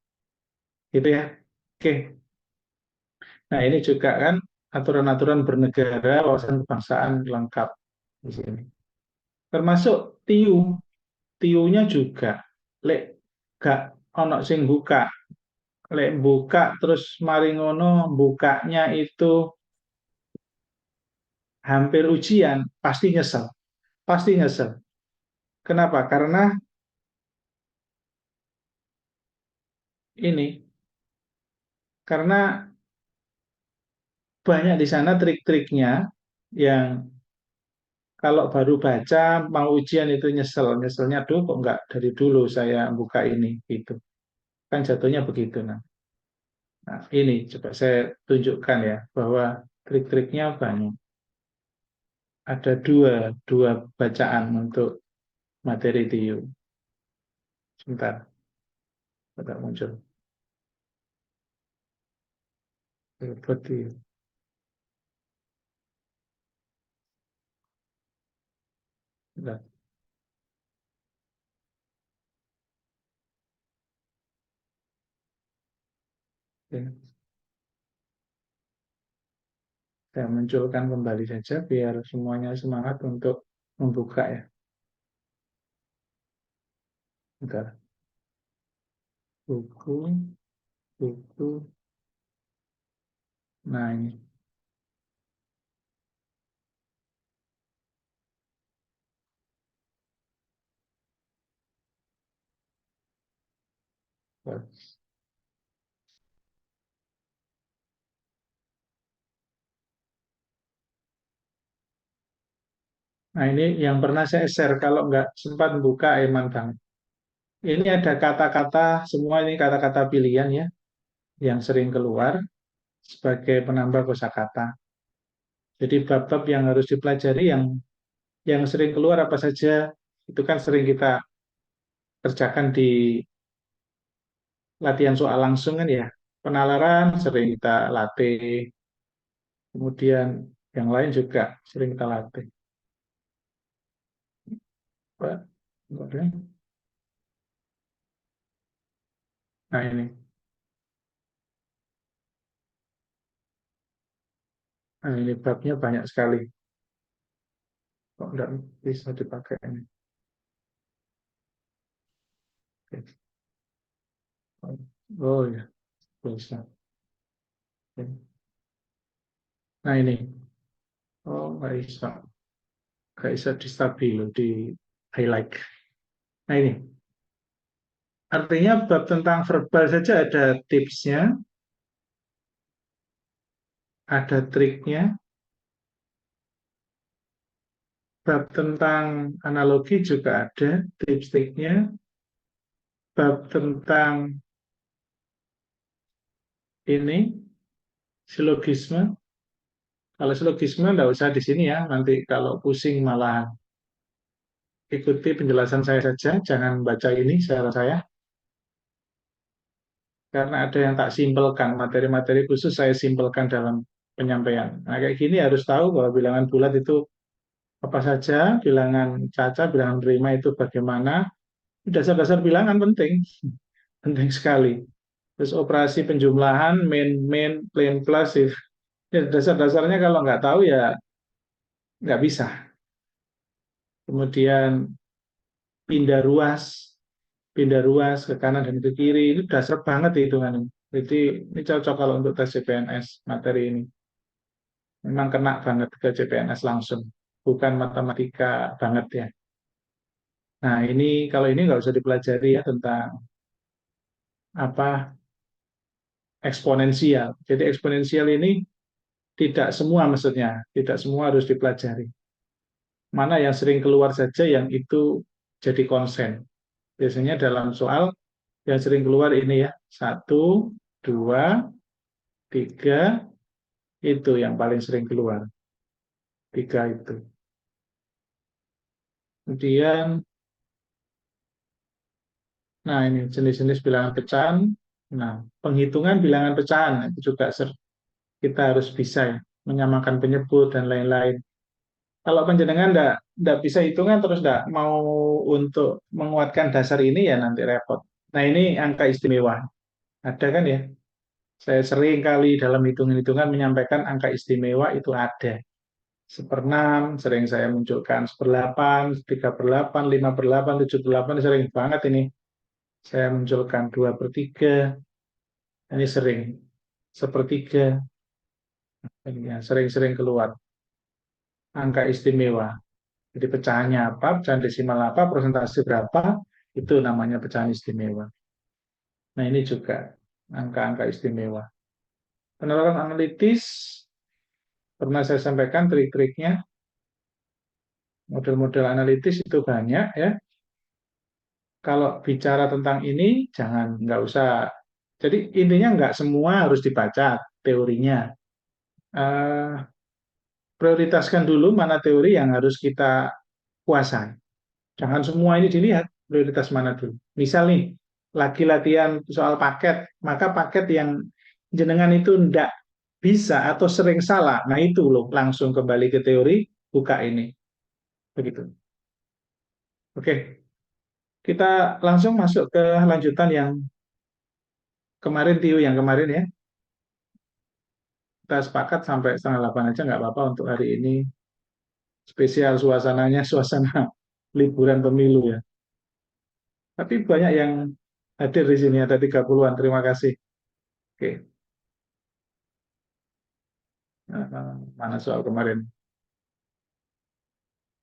Gitu ya. Oke. Nah ini juga kan aturan-aturan bernegara, wawasan kebangsaan lengkap di sini. Termasuk TIU. TIU-nya juga. Lek gak ono sing buka. Lek buka terus mari ngono bukanya itu hampir ujian, pasti nyesel. Pasti nyesel. Kenapa? Karena ini. Karena banyak di sana trik-triknya yang kalau baru baca mau ujian itu nyesel, nyeselnya tuh kok nggak dari dulu saya buka ini gitu, kan jatuhnya begitu. Nah, ini coba saya tunjukkan ya bahwa trik-triknya banyak. Ada dua bacaan untuk materi TIU. Sebentar, sebentar muncul. Buat TIU. Ya, saya munculkan kembali saja biar semuanya semangat untuk membuka ya. Bentar. Buku, buku. Nah ini. Nah ini yang pernah saya share kalau nggak sempat buka emang Bang. Ini ada kata-kata, semua ini kata-kata pilihan ya, yang sering keluar sebagai penambah kosakata. Jadi bab-bab yang harus dipelajari yang sering keluar apa saja itu kan sering kita kerjakan di latihan soal langsung kan ya. Penalaran sering kita latih, kemudian yang lain juga sering kita latih. Pak, kemudian, nah ini babnya banyak sekali. Kok nggak bisa dipakai ini? Oh ya, bisa. Nah ini, oh nggak bisa di stabilo, di highlight. Nah ini, artinya bab tentang verbal saja ada tipsnya, ada triknya, bab tentang analogi juga ada tips-triknya, bab tentang ini silogisme. Kalau silogisme nggak usah di sini ya, nanti kalau pusing malah ikuti penjelasan saya saja, jangan baca ini saya, karena ada yang tak simpelkan, materi-materi khusus saya simpelkan dalam penyampaian. Nah, kayak gini harus tahu bahwa bilangan bulat itu apa saja, bilangan caca, bilangan prima itu bagaimana, dasar-dasar bilangan penting, penting sekali. Terus operasi penjumlahan, main, plain plus, ya dasar-dasarnya kalau nggak tahu ya nggak bisa. Kemudian pindah ruas, pindah ruas ke kanan dan ke kiri, itu dasar banget hitungan. Jadi ini cocok kalau untuk tes CPNS materi ini. Memang kena banget ke CPNS langsung, bukan matematika banget ya. Nah ini kalau ini nggak usah dipelajari ya tentang apa eksponensial. Jadi eksponensial ini tidak semua maksudnya, tidak semua harus dipelajari. Mana yang sering keluar saja yang itu jadi konsen. Biasanya dalam soal yang sering keluar ini ya, satu, dua, tiga, itu yang paling sering keluar. Tiga itu. Kemudian, nah ini jenis-jenis bilangan pecahan. Nah, penghitungan bilangan pecahan itu juga kita harus bisa ya, menyamakan penyebut dan lain-lain. Kalau penjenengan ndak bisa hitungan terus ndak mau untuk menguatkan dasar ini ya nanti repot. Nah ini angka istimewa. Ada kan ya? Saya sering kali dalam hitung-hitungan menyampaikan angka istimewa itu ada. Seperenam, sering saya munculkan seperdelapan, tiga per delapan, lima per delapan, tujuh per delapan, sering banget ini. Saya munculkan dua per tiga, ini sering. Sepertiga, ini ya, sering-sering keluar. Angka istimewa. Jadi pecahannya apa, pecahan desimal apa, persentase berapa, itu namanya pecahan istimewa. Nah ini juga angka-angka istimewa. Penerapan analitis, pernah saya sampaikan trik-triknya, model-model analitis itu banyak ya. Kalau bicara tentang ini, nggak usah. Jadi intinya nggak semua harus dibaca teorinya. Eh, prioritaskan dulu mana teori yang harus kita kuasai. Jangan semua ini dilihat, prioritas mana dulu. Misal nih, lagi latihan soal paket, maka paket yang jenengan itu ndak bisa atau sering salah, nah itu loh langsung kembali ke teori, buka ini. Begitu. Oke, kita langsung masuk ke lanjutan yang kemarin, Tio, yang kemarin ya. kita sepakat sampai setengah 8 aja nggak apa-apa untuk hari ini. Spesial suasananya, suasana liburan pemilu ya. Tapi banyak yang hadir di sini, ada 30-an. Terima kasih. Oke. Mana soal kemarin?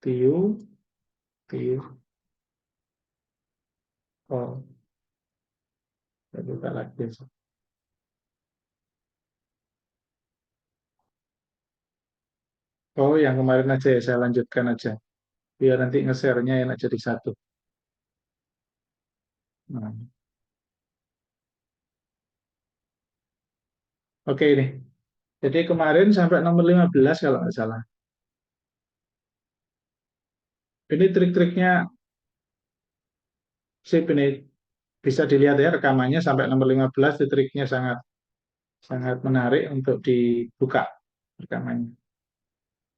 Tiu, tiu. Oh, saya buka lagi. Oh, yang kemarin aja ya, saya lanjutkan aja. Biar nanti nge-share-nya enak jadi satu. Nah, oke ini. Jadi kemarin sampai nomor 15 kalau nggak salah. Ini trik-triknya sip ini. Bisa dilihat ya rekamannya sampai nomor 15, itu triknya sangat sangat menarik untuk dibuka rekamannya.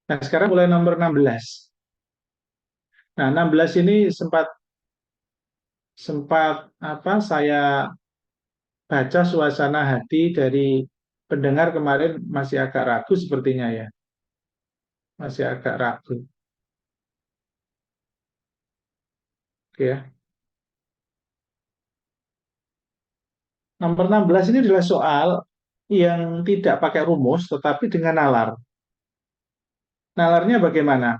Nah, sekarang mulai nomor 16. Nah, 16 ini sempat sempat apa saya baca suasana hati dari pendengar kemarin masih agak ragu sepertinya ya. Masih agak ragu. Oke ya. Nomor 16 ini adalah soal yang tidak pakai rumus tetapi dengan nalar. Nalarnya bagaimana?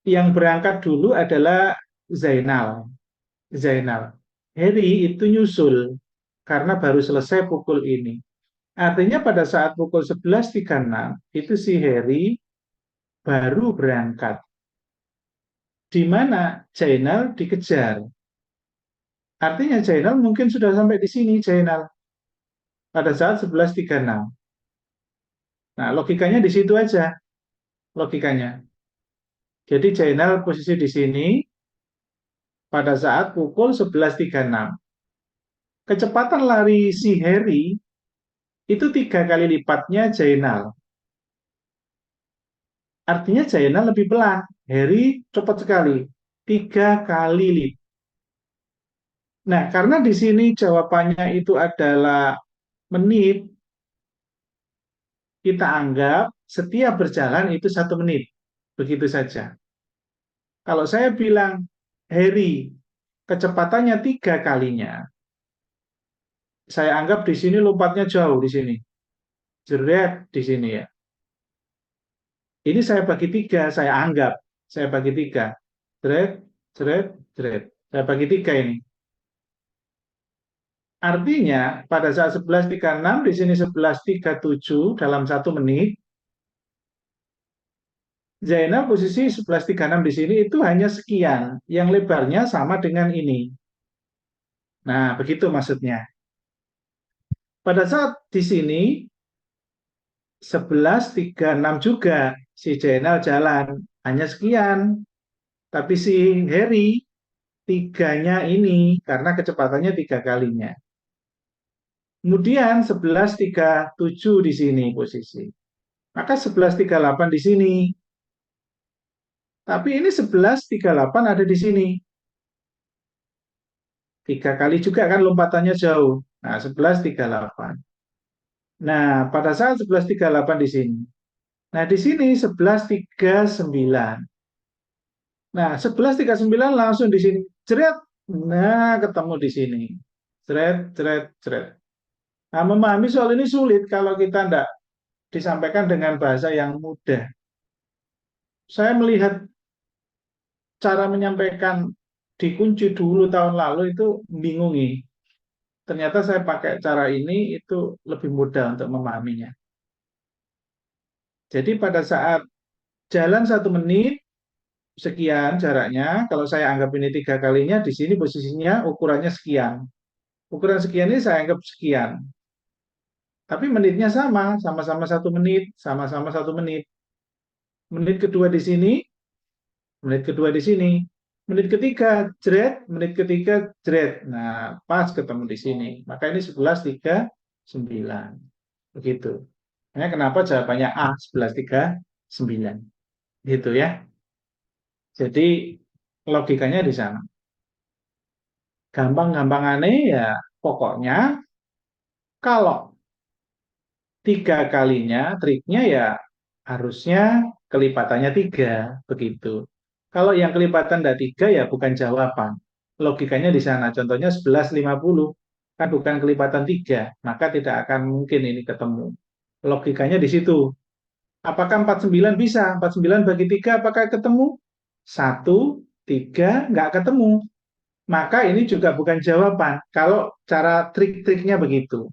Yang berangkat dulu adalah Zainal. Zainal. Heri itu nyusul karena baru selesai pukul ini. Artinya pada saat pukul 11.36 itu si Heri baru berangkat. Di mana Zainal dikejar. Artinya Zainal mungkin sudah sampai di sini Zainal pada saat 11.36. Nah, logikanya di situ aja. Logikanya. Jadi Zainal posisi di sini pada saat pukul 11.36. Kecepatan lari si Heri itu 3 kali lipatnya Zainal. Artinya Zainal lebih pelan. Heri cepat sekali. 3 kali lipat. Nah, karena di sini jawabannya itu adalah menit, kita anggap setiap berjalan itu 1 menit. Begitu saja. Kalau saya bilang Heri kecepatannya 3 kalinya, saya anggap di sini lompatnya jauh di sini. Jeret di sini ya. Ini saya bagi 3, saya anggap. Saya bagi 3. Jeret, jeret, jeret. Saya bagi 3 ini. Artinya pada saat 11.36 di sini 11.37 dalam 1 menit, Zainal posisi 11.36 di sini itu hanya sekian, yang lebarnya sama dengan ini. Nah, begitu maksudnya. Pada saat di sini 11.36 juga si Zainal jalan hanya sekian, tapi si Harry tiganya ini karena kecepatannya 3 kalinya. Kemudian 11.37 di sini posisi. Maka 11.38 di sini. Tapi ini 11.38 ada di sini. 3 kali juga kan lompatannya jauh. Nah, 11.38. Nah, pada saat 11.38 di sini. Nah, di sini 11.39. Nah, 11.39 langsung di sini. Jeret. Nah, ketemu di sini. Jeret, jeret, jeret. Nah, memahami soal ini sulit kalau kita tidak disampaikan dengan bahasa yang mudah. Saya melihat cara menyampaikan dikunci dulu tahun lalu itu bingungi. Ternyata saya pakai cara ini itu lebih mudah untuk memahaminya. Jadi pada saat jalan 1 menit sekian jaraknya, kalau saya anggap ini 3 kalinya, di sini posisinya ukurannya sekian. Ukuran sekian ini saya anggap sekian. Tapi menitnya sama, sama-sama 1 menit, sama-sama 1 menit. Menit kedua di sini, menit kedua di sini. Menit ketiga, jret, menit ketiga, jret. Nah, pas ketemu di sini. Maka ini 11.39. Begitu. Nah, kenapa jawabannya A, 11.39. Gitu ya. Jadi logikanya di sana. Gampang-gampang aneh ya pokoknya kalau Tiga kalinya, triknya ya harusnya kelipatannya tiga, begitu. Kalau yang kelipatan dari tiga ya bukan jawaban. Logikanya di sana, contohnya 11,50 kan bukan kelipatan tiga, maka tidak akan mungkin ini ketemu. Logikanya di situ. Apakah 49 bisa? 49 bagi tiga apakah ketemu? Satu, tiga, nggak ketemu. Maka ini juga bukan jawaban. Kalau cara trik-triknya begitu.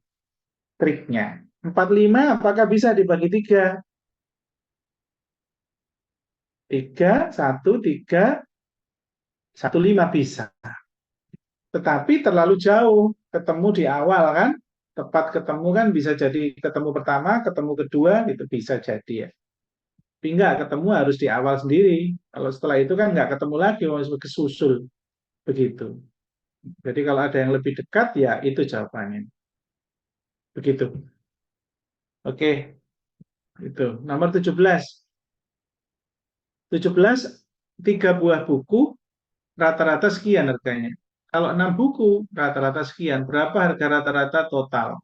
Triknya. 45 apakah bisa dibagi tiga? Tiga, satu, tiga, satu, lima bisa. Tetapi terlalu jauh. Ketemu di awal kan? Tepat ketemu kan bisa jadi ketemu pertama, ketemu kedua, itu bisa jadi ya. Tapi nggak ketemu harus di awal sendiri. Kalau setelah itu kan nggak ketemu lagi, harus kesusul. Begitu. Jadi kalau ada yang lebih dekat, ya itu jawabannya. Begitu. Oke, itu. Nomor 17. 17, tiga buah buku, rata-rata sekian harganya. Kalau 6 buku, rata-rata sekian. Berapa harga rata-rata total?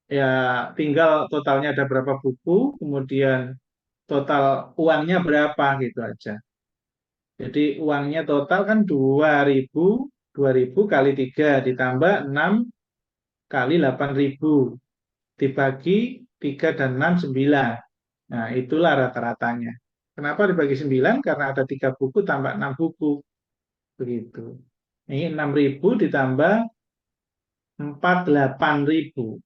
Ya, tinggal totalnya ada berapa buku, kemudian total uangnya berapa gitu aja. Jadi uangnya total kan 2.000, 2.000 kali 3 ditambah 6 kali 8.000 dibagi 3 dan 6 9. Nah, itulah rata-ratanya. Kenapa dibagi 9? Karena ada 3 buku tambah 6 buku. Begitu. Ini 6.000 ditambah 48.000.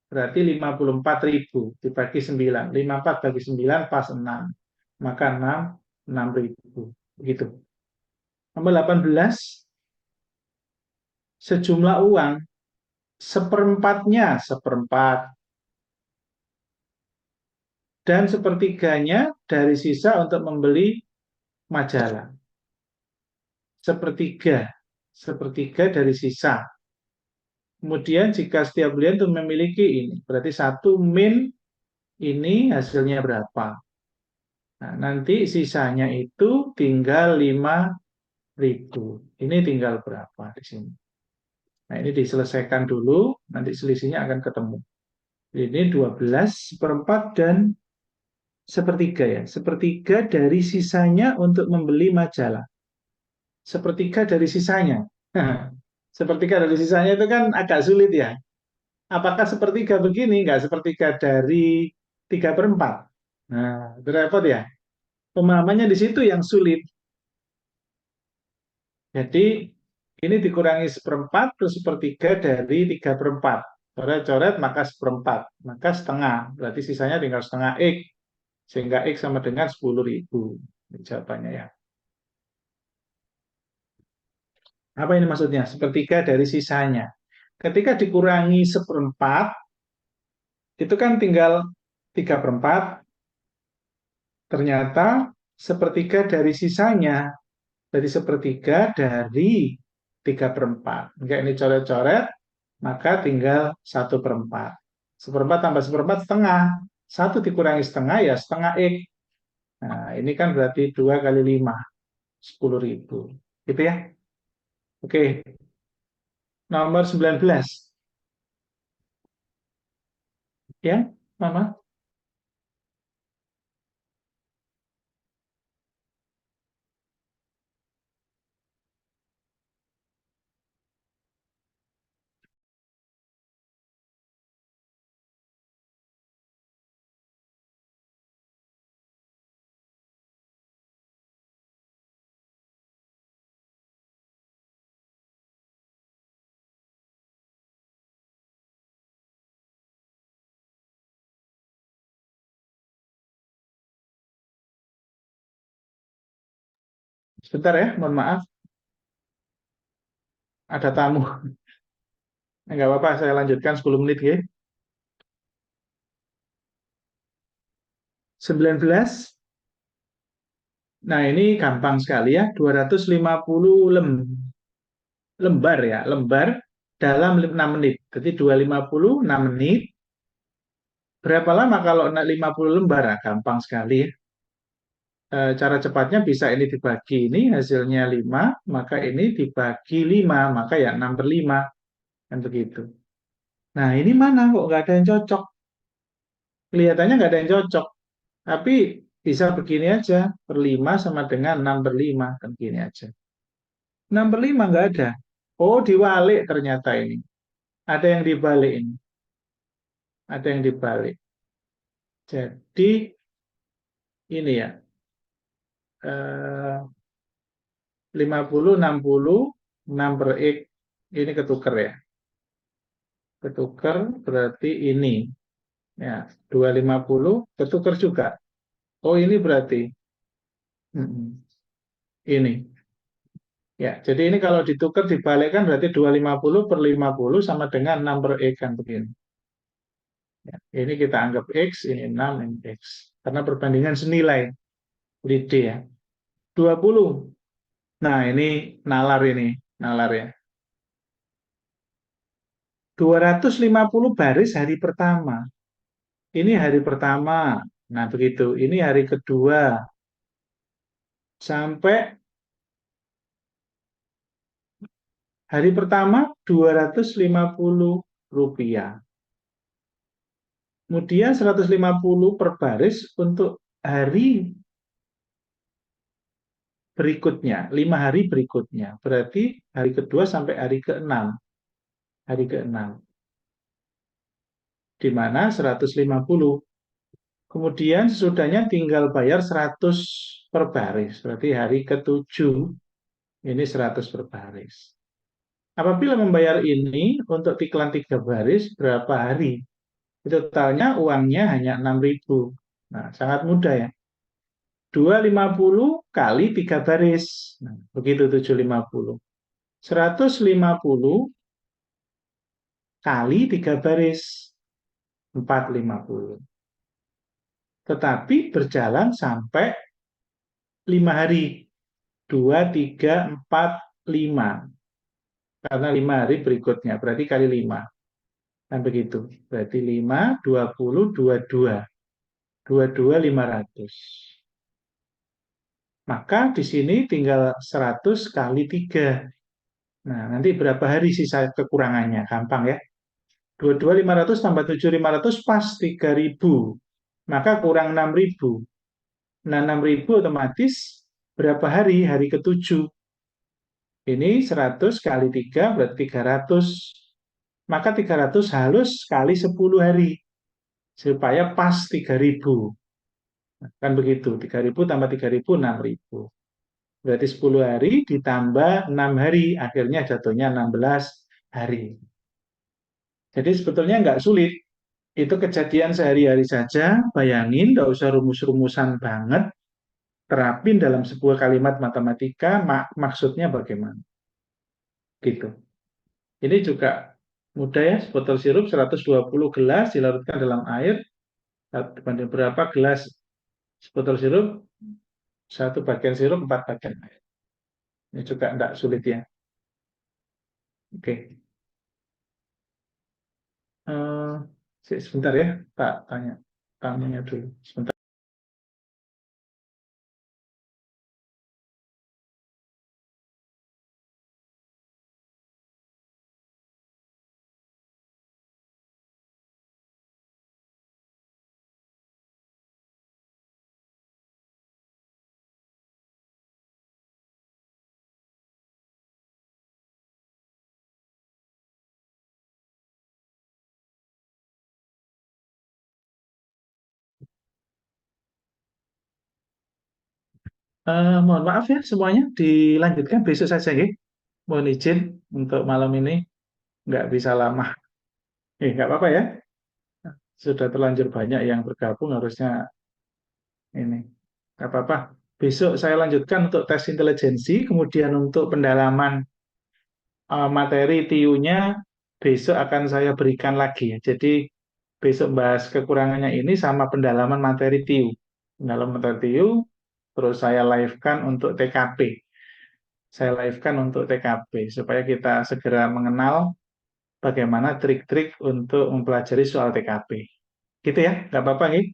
Berarti 54.000 dibagi 9. 54 bagi 9 pas 6. Maka 6.000. Begitu. Nomor 18, sejumlah uang seperempatnya seperempat dan sepertiganya dari sisa untuk membeli majalah. Sepertiga, sepertiga dari sisa. Kemudian jika setiap bulan itu memiliki ini, berarti satu min ini hasilnya berapa? Nah, nanti sisanya itu tinggal 5.000. Ini tinggal berapa di sini? Nah, ini diselesaikan dulu, nanti selisihnya akan ketemu. Ini 12 seperempat dan sepertiga ya. Sepertiga dari sisanya untuk membeli majalah. Sepertiga dari sisanya. Sepertiga dari sisanya itu kan agak sulit ya. Apakah sepertiga begini? Enggak sepertiga dari 3/4. Nah, itu repot ya. Pemahamannya di situ yang sulit. Jadi ini dikurangi seperempat terus sepertiga dari 3/4. Coret-coret maka seperempat. Maka setengah. Berarti sisanya tinggal setengah X. Sehingga X sama dengan 10.000. Ini jawabannya ya. Apa ini maksudnya? Sepertiga dari sisanya. Ketika dikurangi seperempat, itu kan tinggal 3/4. Ternyata sepertiga dari sisanya. Jadi sepertiga dari 3/4. Enggak ini coret-coret, maka tinggal 1/4. Seperempat tambah seperempat setengah. Satu dikurangi setengah ya setengah X. Nah, ini kan berarti 2 kali 5, 10.000. Gitu ya. Oke, nomor 19. Ya, Mama. Sebentar ya, mohon maaf. Ada tamu. Enggak apa-apa, saya lanjutkan 10 menit ya. 19. Nah, ini gampang sekali ya. 250 lembar ya, lembar dalam 6 menit. Jadi 250 6 menit. Berapa lama kalau 50 lembar? Nah, gampang sekali ya. Cara cepatnya bisa ini dibagi ini hasilnya 5, maka ini dibagi 5, maka ya 6/5 kan begitu. Nah, ini mana kok nggak ada yang cocok? Kelihatannya nggak ada yang cocok. Tapi bisa begini aja. Per 5 sama dengan 6 per 5. Kan gini aja. 6 per 5 nggak ada. Oh, diwalik ternyata ini. Ada yang dibalik ini. Ada yang dibalik. Jadi ini ya. Eh, 50, 60, 6 per X. Ini ketuker ya. Ketuker berarti ini. Ya, 250 ketuker juga. Oh, ini berarti. Mm-mm. Ini. Ya, jadi ini kalau ditukar dibalikkan berarti 250 per 50 sama dengan 6 per X kan begini. Ya, ini kita anggap X, ini 6, ini X. Karena perbandingan senilai. Jadi D ya. 20. Nah, ini nalar ini. Nalar ya. 250 baris hari pertama. Ini hari pertama. Nah, begitu. Ini hari kedua. Sampai hari pertama 250 rupiah. Kemudian 150 per baris untuk hari berikutnya, 5 hari berikutnya. Berarti hari kedua sampai hari keenam. Hari keenam. Di mana 150. Kemudian sesudahnya tinggal bayar 100 per baris. Berarti hari ketujuh ini 100 per baris. Apabila membayar ini untuk iklan 3 baris, berapa hari? Itu totalnya uangnya hanya 6.000. Nah, sangat mudah ya. 250 kali 3 baris. Nah, begitu 750. 150 kali 3 baris. 450. Tetapi berjalan sampai 5 hari. 2, 3, 4, 5. Karena 5 hari berikutnya. Berarti kali 5. Kan begitu. Berarti 5, 20, 22. 22, 500. Maka di sini tinggal 100 kali 3. Nah, nanti berapa hari sisa kekurangannya? Gampang ya. 22, 500 tambah 7, 500 pas 3.000. Maka kurang 6.000. Nah, 6.000 otomatis berapa hari? Hari ketujuh. Ini 100 kali 3 berarti 300. Maka 300 halus kali 10 hari. Supaya pas 3.000. Kan begitu. 3.000 tambah 3.000, 6.000. Berarti 10 hari ditambah 6 hari. Akhirnya jatuhnya 16 hari. Jadi sebetulnya nggak sulit. Itu kejadian sehari-hari saja. Bayangin, nggak usah rumus-rumusan banget. Terapin dalam sebuah kalimat matematika, maksudnya bagaimana. Gitu. Ini juga mudah ya, botol sirup 120 gelas dilarutkan dalam air, dibanding berapa gelas botol sirup, 1 bagian sirup, 4 bagian air. Ini juga tidak sulit ya. Oke. Sebentar ya, tak tanya. Tanya dulu. Sebentar. Mohon maaf ya semuanya, dilanjutkan besok saja ya. Mohon izin untuk malam ini nggak bisa lama. Nggak apa-apa ya. Sudah terlanjur banyak yang bergabung, harusnya ini. Nggak apa-apa. Besok saya lanjutkan untuk tes intelijensi, kemudian untuk pendalaman materi TIU-nya besok akan saya berikan lagi ya. Jadi besok bahas kekurangannya ini sama pendalaman materi TIU. Pendalaman materi TIU, terus saya live-kan untuk TKP. Saya live-kan untuk TKP supaya kita segera mengenal bagaimana trik-trik untuk mempelajari soal TKP. Gitu ya, nggak apa-apa nih.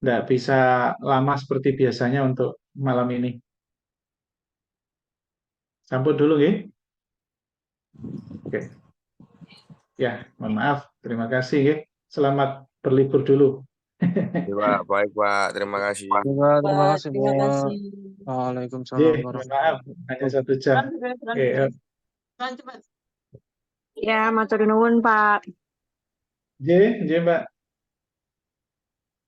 Nggak bisa lama seperti biasanya untuk malam ini. Sampun dulu nih. Oke. Ya, mohon maaf. Terima kasih ya. Selamat berlibur dulu. Ya, Pak. Baik, Pak. Terima kasih. Juga terima Pak, kasih, terima Pak. kasih. Waalaikumsalam Ye, maaf, warahmatullahi hanya wabarakatuh. 1 jam. Oke, Ya, matur nuwun, Pak. Ye, Mbak.